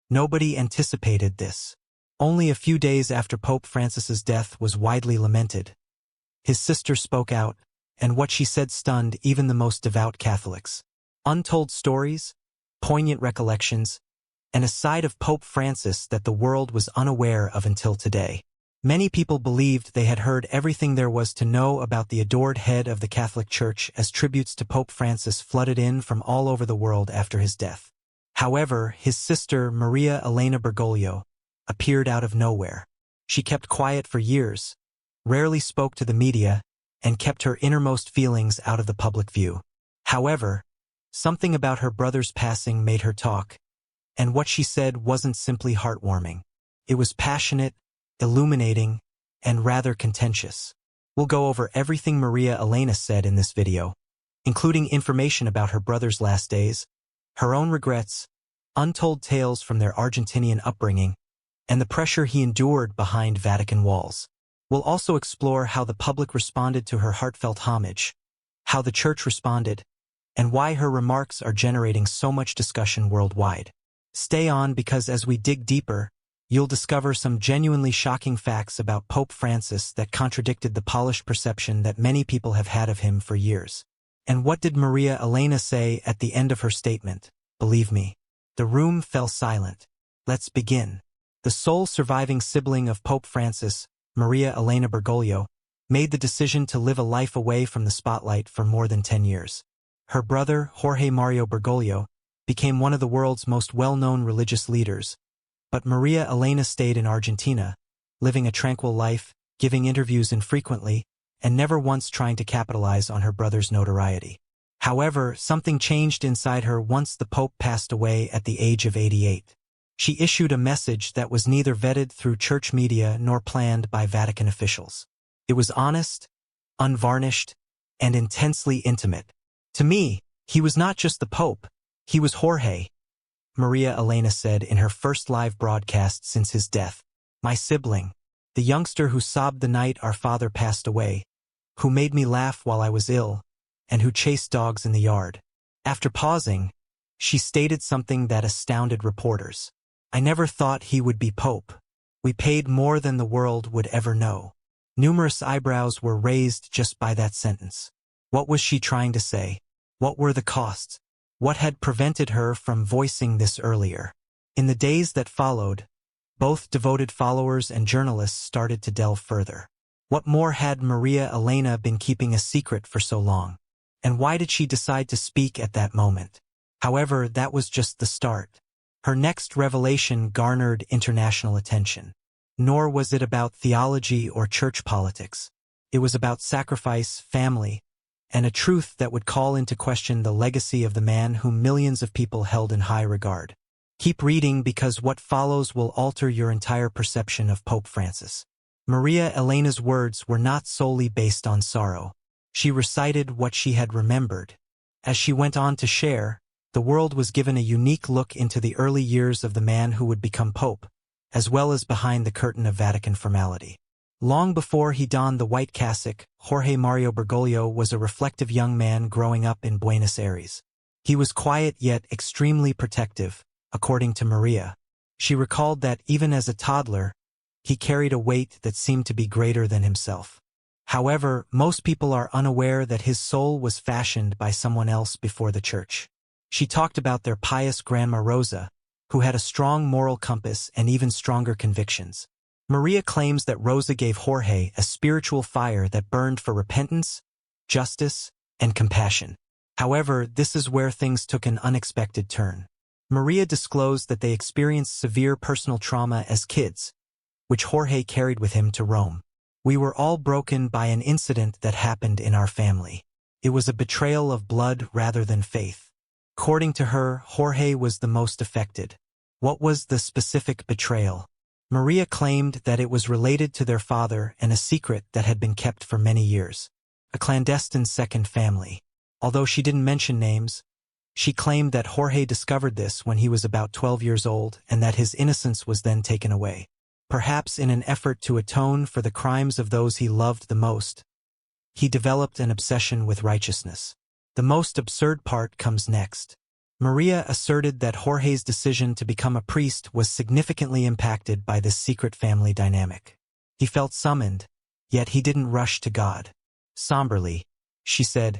Nobody anticipated this. Only a few days after Pope Francis's death was widely lamented, his sister spoke out, and what she said stunned even the most devout Catholics. Untold stories, poignant recollections, and a side of Pope Francis that the world was unaware of until today. Many people believed they had heard everything there was to know about the adored head of the Catholic Church as tributes to Pope Francis flooded in from all over the world after his death. However, his sister, Maria Elena Bergoglio, appeared out of nowhere. She kept quiet for years, rarely spoke to the media, and kept her innermost feelings out of the public view. However, something about her brother's passing made her talk, and what she said wasn't simply heartwarming. It was passionate, illuminating, and rather contentious. We'll go over everything Maria Elena said in this video, including information about her brother's last days, her own regrets, untold tales from their Argentinian upbringing, and the pressure he endured behind Vatican walls. We'll also explore how the public responded to her heartfelt homage, how the Church responded, and why her remarks are generating so much discussion worldwide. Stay on because as we dig deeper, you'll discover some genuinely shocking facts about Pope Francis that contradicted the polished perception that many people have had of him for years. And what did Maria Elena say at the end of her statement? Believe me, the room fell silent. Let's begin. The sole surviving sibling of Pope Francis, Maria Elena Bergoglio, made the decision to live a life away from the spotlight for more than 10 years. Her brother, Jorge Mario Bergoglio, became one of the world's most well-known religious leaders, but Maria Elena stayed in Argentina, living a tranquil life, giving interviews infrequently, and never once trying to capitalize on her brother's notoriety. However, something changed inside her once the Pope passed away at the age of 88. She issued a message that was neither vetted through church media nor planned by Vatican officials. It was honest, unvarnished, and intensely intimate. To me, he was not just the Pope, he was Jorge, Maria Elena said in her first live broadcast since his death. My sibling, the youngster who sobbed the night our father passed away, who made me laugh while I was ill, and who chased dogs in the yard. After pausing, she stated something that astounded reporters. I never thought he would be Pope. We paid more than the world would ever know. Numerous eyebrows were raised just by that sentence. What was she trying to say? What were the costs? What had prevented her from voicing this earlier? In the days that followed, both devoted followers and journalists started to delve further. What more had Maria Elena been keeping a secret for so long? And why did she decide to speak at that moment? However, that was just the start. Her next revelation garnered international attention. Nor was it about theology or church politics. It was about sacrifice, family, and a truth that would call into question the legacy of the man whom millions of people held in high regard. Keep reading because what follows will alter your entire perception of Pope Francis. Maria Elena's words were not solely based on sorrow. She recited what she had remembered. As she went on to share, the world was given a unique look into the early years of the man who would become Pope, as well as behind the curtain of Vatican formality. Long before he donned the white cassock, Jorge Mario Bergoglio was a reflective young man growing up in Buenos Aires. He was quiet yet extremely protective, according to Maria. She recalled that even as a toddler, he carried a weight that seemed to be greater than himself. However, most people are unaware that his soul was fashioned by someone else before the church. She talked about their pious Grandma Rosa, who had a strong moral compass and even stronger convictions. Maria claims that Rosa gave Jorge a spiritual fire that burned for repentance, justice, and compassion. However, this is where things took an unexpected turn. Maria disclosed that they experienced severe personal trauma as kids, which Jorge carried with him to Rome. We were all broken by an incident that happened in our family. It was a betrayal of blood rather than faith. According to her, Jorge was the most affected. What was the specific betrayal? Maria claimed that it was related to their father and a secret that had been kept for many years. A clandestine second family. Although she didn't mention names, she claimed that Jorge discovered this when he was about 12 years old and that his innocence was then taken away. Perhaps in an effort to atone for the crimes of those he loved the most, he developed an obsession with righteousness. The most absurd part comes next. Maria asserted that Jorge's decision to become a priest was significantly impacted by this secret family dynamic. He felt summoned, yet he didn't rush to God. Somberly, she said,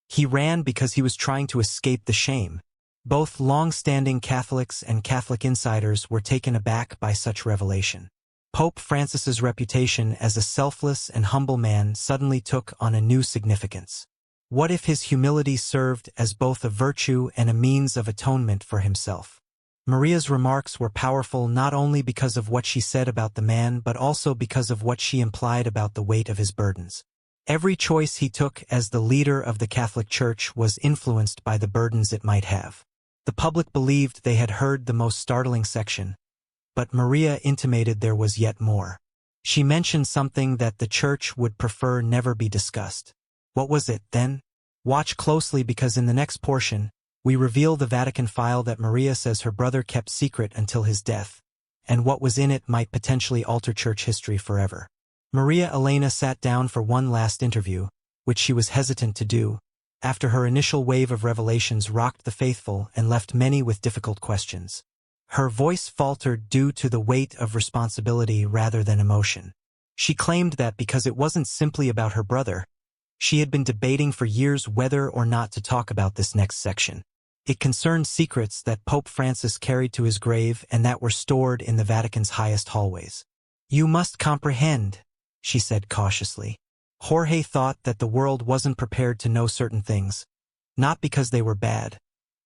he ran because he was trying to escape the shame. Both long-standing Catholics and Catholic insiders were taken aback by such revelation. Pope Francis's reputation as a selfless and humble man suddenly took on a new significance. What if his humility served as both a virtue and a means of atonement for himself? Maria's remarks were powerful not only because of what she said about the man but also because of what she implied about the weight of his burdens. Every choice he took as the leader of the Catholic Church was influenced by the burdens it might have. The public believed they had heard the most startling section, but Maria intimated there was yet more. She mentioned something that the Church would prefer never be discussed. What was it, then? Watch closely because in the next portion, we reveal the Vatican file that Maria says her brother kept secret until his death, and what was in it might potentially alter Church history forever. Maria Elena sat down for one last interview, which she was hesitant to do, after her initial wave of revelations rocked the faithful and left many with difficult questions. Her voice faltered due to the weight of responsibility rather than emotion. She claimed that because it wasn't simply about her brother, she had been debating for years whether or not to talk about this next section. It concerned secrets that Pope Francis carried to his grave and that were stored in the Vatican's highest hallways. "You must comprehend," she said cautiously. Jorge thought that the world wasn't prepared to know certain things, not because they were bad,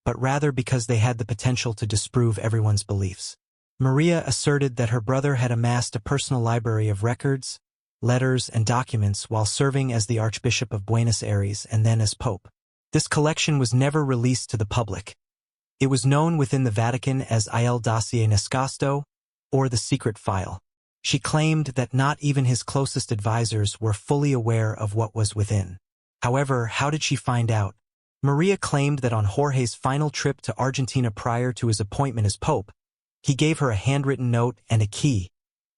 but rather because they had the potential to disprove everyone's beliefs. Maria asserted that her brother had amassed a personal library of records, letters, and documents while serving as the Archbishop of Buenos Aires and then as Pope. This collection was never released to the public. It was known within the Vatican as Il Dossier Nascosto, or the secret file. She claimed that not even his closest advisors were fully aware of what was within. However, how did she find out? Maria claimed that on Jorge's final trip to Argentina prior to his appointment as Pope, he gave her a handwritten note and a key,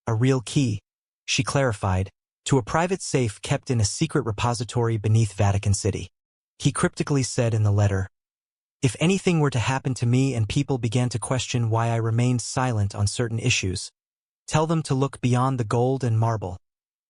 a real key, she clarified, to a private safe kept in a secret repository beneath Vatican City. He cryptically said in the letter, "If anything were to happen to me and people began to question why I remained silent on certain issues, tell them to look beyond the gold and marble.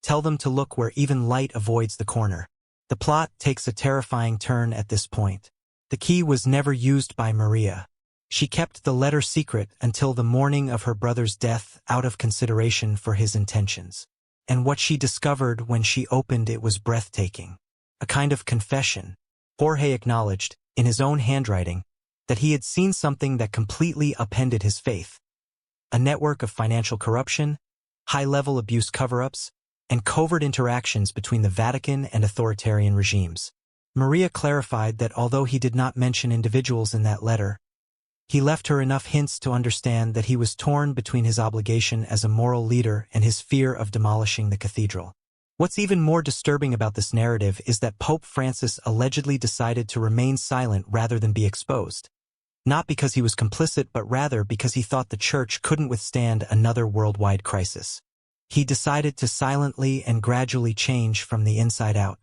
Tell them to look where even light avoids the corner." The plot takes a terrifying turn at this point. The key was never used by Maria. She kept the letter secret until the morning of her brother's death out of consideration for his intentions. And what she discovered when she opened it was breathtaking. A kind of confession. Jorge acknowledged, in his own handwriting, that he had seen something that completely upended his faith. A network of financial corruption, high-level abuse cover-ups, and covert interactions between the Vatican and authoritarian regimes. Maria clarified that although he did not mention individuals in that letter, he left her enough hints to understand that he was torn between his obligation as a moral leader and his fear of demolishing the cathedral. What's even more disturbing about this narrative is that Pope Francis allegedly decided to remain silent rather than be exposed. Not because he was complicit, but rather because he thought the Church couldn't withstand another worldwide crisis. He decided to silently and gradually change from the inside out.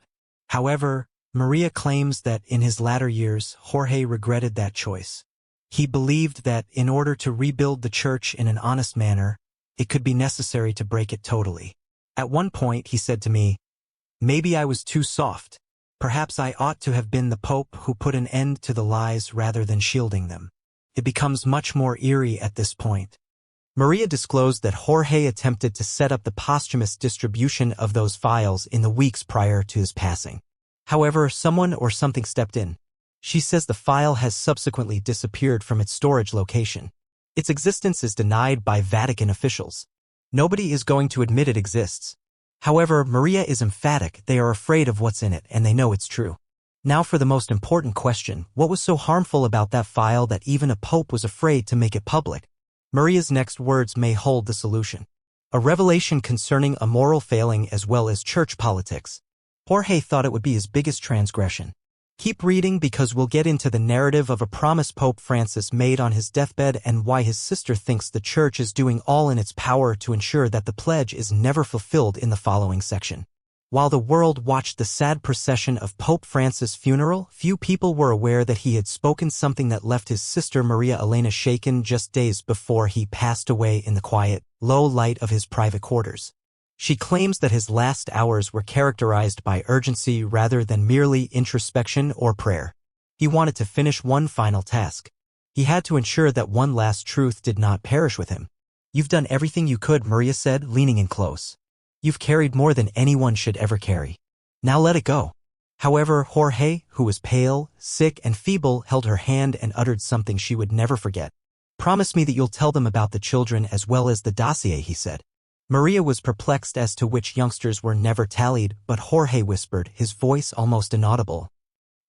However, Maria claims that in his latter years, Jorge regretted that choice. He believed that in order to rebuild the Church in an honest manner, it could be necessary to break it totally. At one point, he said to me, "Maybe I was too soft. Perhaps I ought to have been the Pope who put an end to the lies rather than shielding them." It becomes much more eerie at this point. Maria disclosed that Jorge attempted to set up the posthumous distribution of those files in the weeks prior to his passing. However, someone or something stepped in. She says the file has subsequently disappeared from its storage location. Its existence is denied by Vatican officials. Nobody is going to admit it exists. However, Maria is emphatic they are afraid of what's in it and they know it's true. Now for the most important question, what was so harmful about that file that even a pope was afraid to make it public? Maria's next words may hold the solution. A revelation concerning a moral failing as well as church politics. Jorge thought it would be his biggest transgression. Keep reading because we'll get into the narrative of a promise Pope Francis made on his deathbed and why his sister thinks the Church is doing all in its power to ensure that the pledge is never fulfilled in the following section. While the world watched the sad procession of Pope Francis' funeral, few people were aware that he had spoken something that left his sister Maria Elena shaken just days before he passed away in the quiet, low light of his private quarters. She claims that his last hours were characterized by urgency rather than merely introspection or prayer. He wanted to finish one final task. He had to ensure that one last truth did not perish with him. "You've done everything you could," Maria said, leaning in close. "You've carried more than anyone should ever carry. Now let it go." However, Jorge, who was pale, sick, and feeble, held her hand and uttered something she would never forget. "Promise me that you'll tell them about the children as well as the dossier," he said. Maria was perplexed as to which youngsters were never tallied, but Jorge whispered, his voice almost inaudible.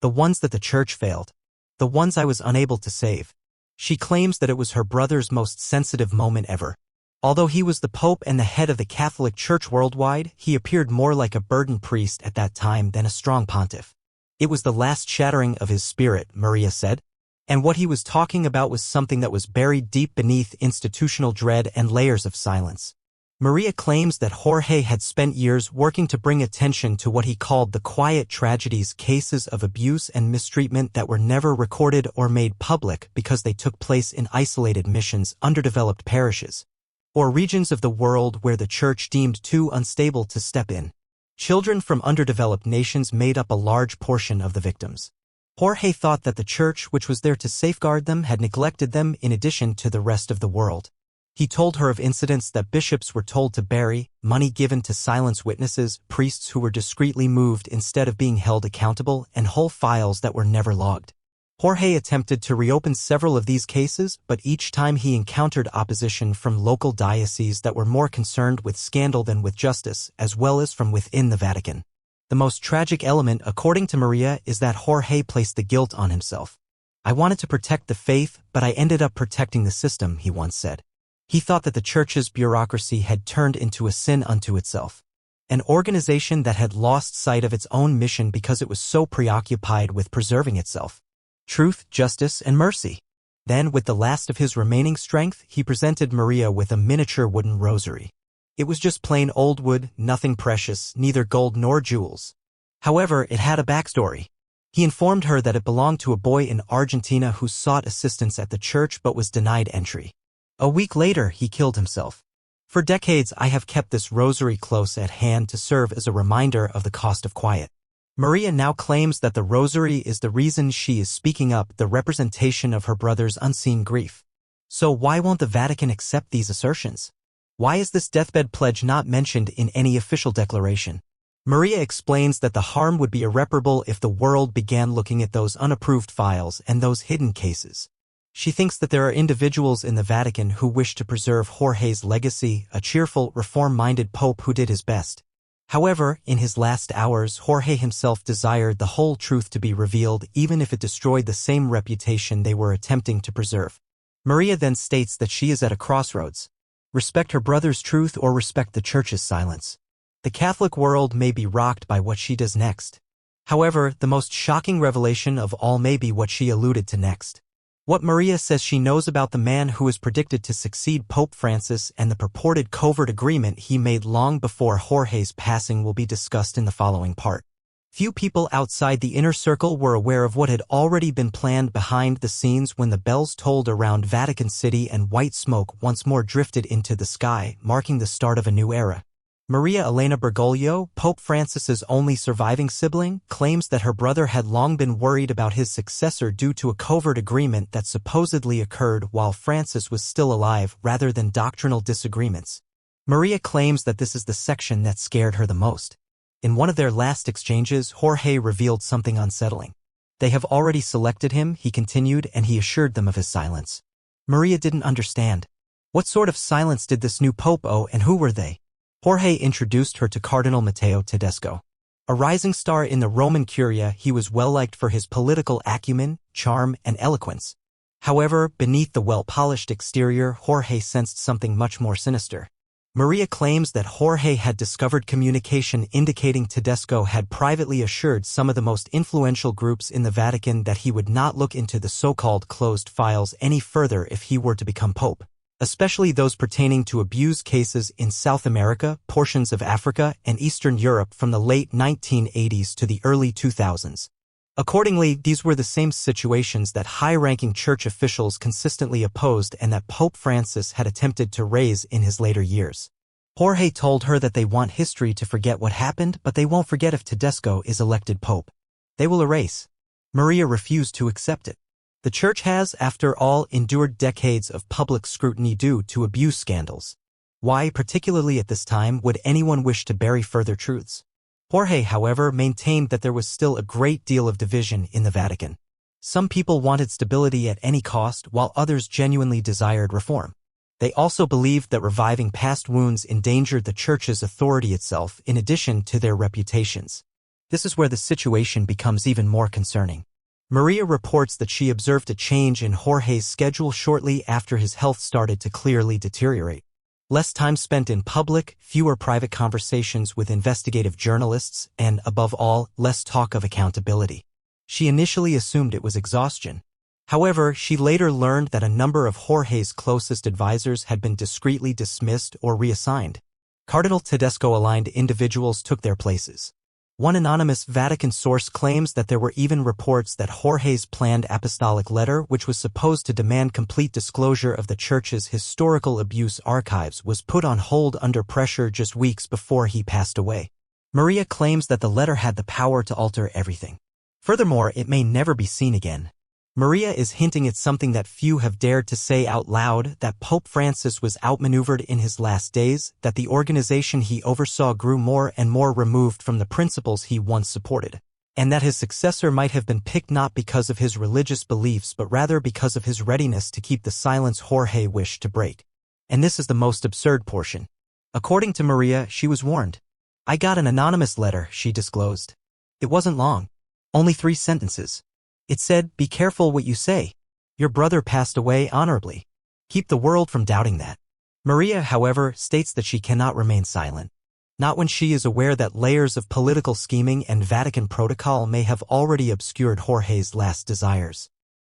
"The ones that the church failed. The ones I was unable to save." She claims that it was her brother's most sensitive moment ever. Although he was the Pope and the head of the Catholic Church worldwide, he appeared more like a burdened priest at that time than a strong pontiff. "It was the last shattering of his spirit," Maria said. And what he was talking about was something that was buried deep beneath institutional dread and layers of silence. Maria claims that Jorge had spent years working to bring attention to what he called the quiet tragedies, cases of abuse and mistreatment that were never recorded or made public because they took place in isolated missions, underdeveloped parishes, or regions of the world where the church deemed too unstable to step in. Children from underdeveloped nations made up a large portion of the victims. Jorge thought that the church, which was there to safeguard them, had neglected them in addition to the rest of the world. He told her of incidents that bishops were told to bury, money given to silence witnesses, priests who were discreetly moved instead of being held accountable, and whole files that were never logged. Jorge attempted to reopen several of these cases, but each time he encountered opposition from local dioceses that were more concerned with scandal than with justice, as well as from within the Vatican. The most tragic element, according to Maria, is that Jorge placed the guilt on himself. "I wanted to protect the faith, but I ended up protecting the system," he once said. He thought that the church's bureaucracy had turned into a sin unto itself, an organization that had lost sight of its own mission because it was so preoccupied with preserving itself. Truth, justice, and mercy. Then, with the last of his remaining strength, he presented Maria with a miniature wooden rosary. It was just plain old wood, nothing precious, neither gold nor jewels. However, it had a backstory. He informed her that it belonged to a boy in Argentina who sought assistance at the church but was denied entry. A week later, he killed himself. "For decades, I have kept this rosary close at hand to serve as a reminder of the cost of quiet." Maria now claims that the rosary is the reason she is speaking up, the representation of her brother's unseen grief. So why won't the Vatican accept these assertions? Why is this deathbed pledge not mentioned in any official declaration? Maria explains that the harm would be irreparable if the world began looking at those unapproved files and those hidden cases. She thinks that there are individuals in the Vatican who wish to preserve Jorge's legacy, a cheerful, reform-minded pope who did his best. However, in his last hours, Jorge himself desired the whole truth to be revealed, even if it destroyed the same reputation they were attempting to preserve. Maria then states that she is at a crossroads. Respect her brother's truth or respect the church's silence. The Catholic world may be rocked by what she does next. However, the most shocking revelation of all may be what she alluded to next. What Maria says she knows about the man who is predicted to succeed Pope Francis and the purported covert agreement he made long before Jorge's passing will be discussed in the following part. Few people outside the inner circle were aware of what had already been planned behind the scenes when the bells tolled around Vatican City and white smoke once more drifted into the sky, marking the start of a new era. Maria Elena Bergoglio, Pope Francis's only surviving sibling, claims that her brother had long been worried about his successor due to a covert agreement that supposedly occurred while Francis was still alive rather than doctrinal disagreements. Maria claims that this is the section that scared her the most. In one of their last exchanges, Jorge revealed something unsettling. "They have already selected him," he continued, and he assured them of his silence. Maria didn't understand. What sort of silence did this new pope owe, and who were they? Jorge introduced her to Cardinal Matteo Tedesco. A rising star in the Roman Curia, he was well-liked for his political acumen, charm, and eloquence. However, beneath the well-polished exterior, Jorge sensed something much more sinister. Maria claims that Jorge had discovered communication indicating Tedesco had privately assured some of the most influential groups in the Vatican that he would not look into the so-called closed files any further if he were to become pope. especially those pertaining to abuse cases in South America, portions of Africa, and Eastern Europe from the late 1980s to the early 2000s. Accordingly, these were the same situations that high-ranking church officials consistently opposed and that Pope Francis had attempted to raise in his later years. Jorge told her that they want history to forget what happened, but they won't forget if Tedesco is elected pope. They will erase. Maria refused to accept it. The church has, after all, endured decades of public scrutiny due to abuse scandals. Why, particularly at this time, would anyone wish to bury further truths? Jorge, however, maintained that there was still a great deal of division in the Vatican. Some people wanted stability at any cost, while others genuinely desired reform. They also believed that reviving past wounds endangered the church's authority itself in addition to their reputations. This is where the situation becomes even more concerning. Maria reports that she observed a change in Jorge's schedule shortly after his health started to clearly deteriorate. Less time spent in public, fewer private conversations with investigative journalists, and, above all, less talk of accountability. She initially assumed it was exhaustion. However, she later learned that a number of Jorge's closest advisors had been discreetly dismissed or reassigned. Cardinal Tedesco-aligned individuals took their places. One anonymous Vatican source claims that there were even reports that Jorge's planned apostolic letter, which was supposed to demand complete disclosure of the Church's historical abuse archives, was put on hold under pressure just weeks before he passed away. Maria claims that the letter had the power to alter everything. Furthermore, it may never be seen again. Maria is hinting at something that few have dared to say out loud, that Pope Francis was outmaneuvered in his last days, that the organization he oversaw grew more and more removed from the principles he once supported, and that his successor might have been picked not because of his religious beliefs but rather because of his readiness to keep the silence Jorge wished to break. And this is the most absurd portion. According to Maria, she was warned. "I got an anonymous letter," she disclosed. "It wasn't long. Only 3 sentences. It said, 'Be careful what you say. Your brother passed away honorably. Keep the world from doubting that.'" Maria, however, states that she cannot remain silent. Not when she is aware that layers of political scheming and Vatican protocol may have already obscured Jorge's last desires.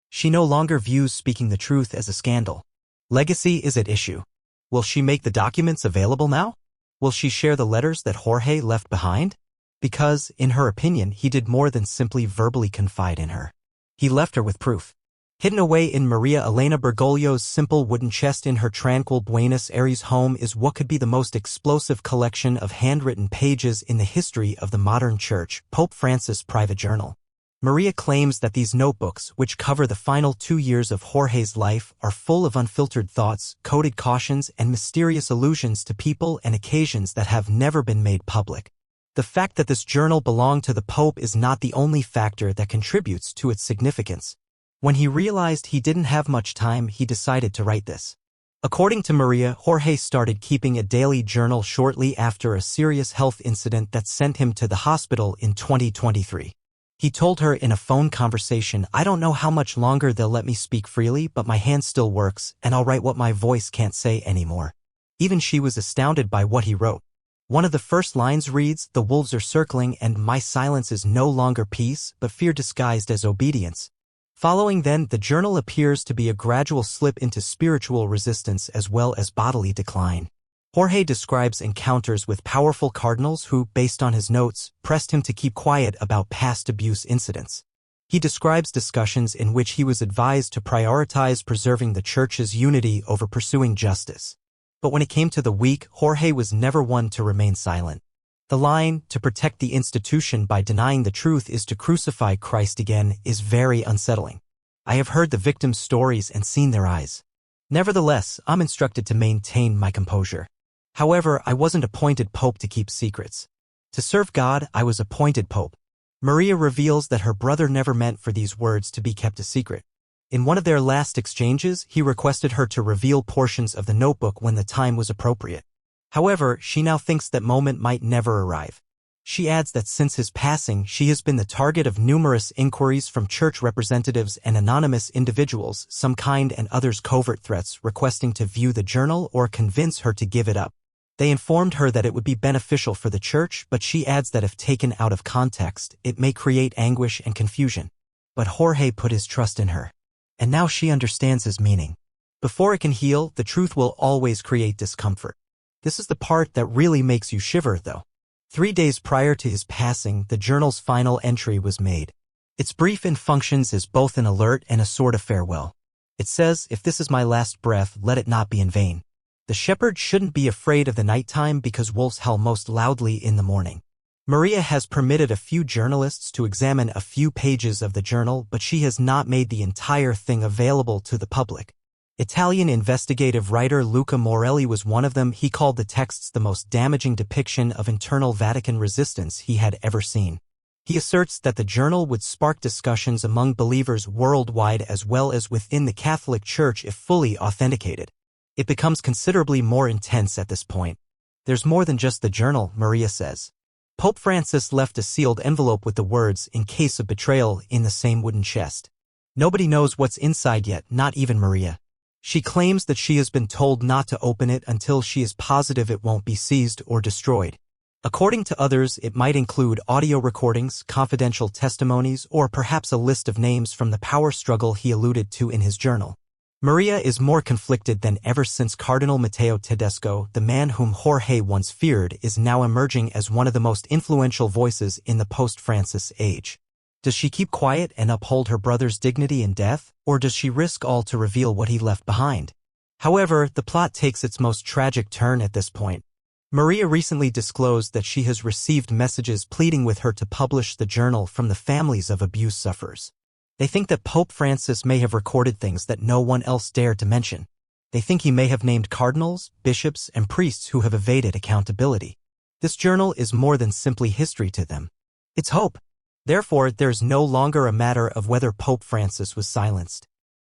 She no longer views speaking the truth as a scandal. Legacy is at issue. Will she make the documents available now? Will she share the letters that Jorge left behind? Because, in her opinion, he did more than simply verbally confide in her. He left her with proof. Hidden away in Maria Elena Bergoglio's simple wooden chest in her tranquil Buenos Aires home is what could be the most explosive collection of handwritten pages in the history of the modern church, Pope Francis' private journal. Maria claims that these notebooks, which cover the final 2 years of Jorge's life, are full of unfiltered thoughts, coded cautions, and mysterious allusions to people and occasions that have never been made public. The fact that this journal belonged to the Pope is not the only factor that contributes to its significance. When he realized he didn't have much time, he decided to write this. According to Maria, Jorge started keeping a daily journal shortly after a serious health incident that sent him to the hospital in 2023. He told her in a phone conversation, "I don't know how much longer they'll let me speak freely, but my hand still works, and I'll write what my voice can't say anymore." Even she was astounded by what he wrote. One of the first lines reads, "The wolves are circling, and my silence is no longer peace, but fear disguised as obedience." Following then, the journal appears to be a gradual slip into spiritual resistance as well as bodily decline. Jorge describes encounters with powerful cardinals who, based on his notes, pressed him to keep quiet about past abuse incidents. He describes discussions in which he was advised to prioritize preserving the Church's unity over pursuing justice. But when it came to the weak, Jorge was never one to remain silent. The line, "To protect the institution by denying the truth is to crucify Christ again," is very unsettling. I have heard the victims' stories and seen their eyes. Nevertheless, I'm instructed to maintain my composure. However, I wasn't appointed pope to keep secrets. To serve God, I was appointed pope. Maria reveals that her brother never meant for these words to be kept a secret. In one of their last exchanges, he requested her to reveal portions of the notebook when the time was appropriate. However, she now thinks that moment might never arrive. She adds that since his passing, she has been the target of numerous inquiries from church representatives and anonymous individuals, some kind and others covert threats requesting to view the journal or convince her to give it up. They informed her that it would be beneficial for the church, but she adds that if taken out of context, it may create anguish and confusion. But Jorge put his trust in her. And now she understands his meaning. Before it can heal, the truth will always create discomfort. This is the part that really makes you shiver, though. 3 days prior to his passing, the journal's final entry was made. It's brief and functions as both an alert and a sort of farewell. It says, "If this is my last breath, let it not be in vain. The shepherd shouldn't be afraid of the nighttime because wolves howl most loudly in the morning." Maria has permitted a few journalists to examine a few pages of the journal, but she has not made the entire thing available to the public. Italian investigative writer Luca Morelli was one of them. He called the texts the most damaging depiction of internal Vatican resistance he had ever seen. He asserts that the journal would spark discussions among believers worldwide as well as within the Catholic Church if fully authenticated. It becomes considerably more intense at this point. There's more than just the journal, Maria says. Pope Francis left a sealed envelope with the words, "In case of betrayal," in the same wooden chest. Nobody knows what's inside yet, not even Maria. She claims that she has been told not to open it until she is positive it won't be seized or destroyed. According to others, it might include audio recordings, confidential testimonies, or perhaps a list of names from the power struggle he alluded to in his journal. Maria is more conflicted than ever since Cardinal Matteo Tedesco, the man whom Jorge once feared, is now emerging as one of the most influential voices in the post-Francis age. Does she keep quiet and uphold her brother's dignity in death, or does she risk all to reveal what he left behind? However, the plot takes its most tragic turn at this point. Maria recently disclosed that she has received messages pleading with her to publish the journal from the families of abuse sufferers. They think that Pope Francis may have recorded things that no one else dared to mention. They think he may have named cardinals, bishops, and priests who have evaded accountability. This journal is more than simply history to them. It's hope. Therefore, there's no longer a matter of whether Pope Francis was silenced.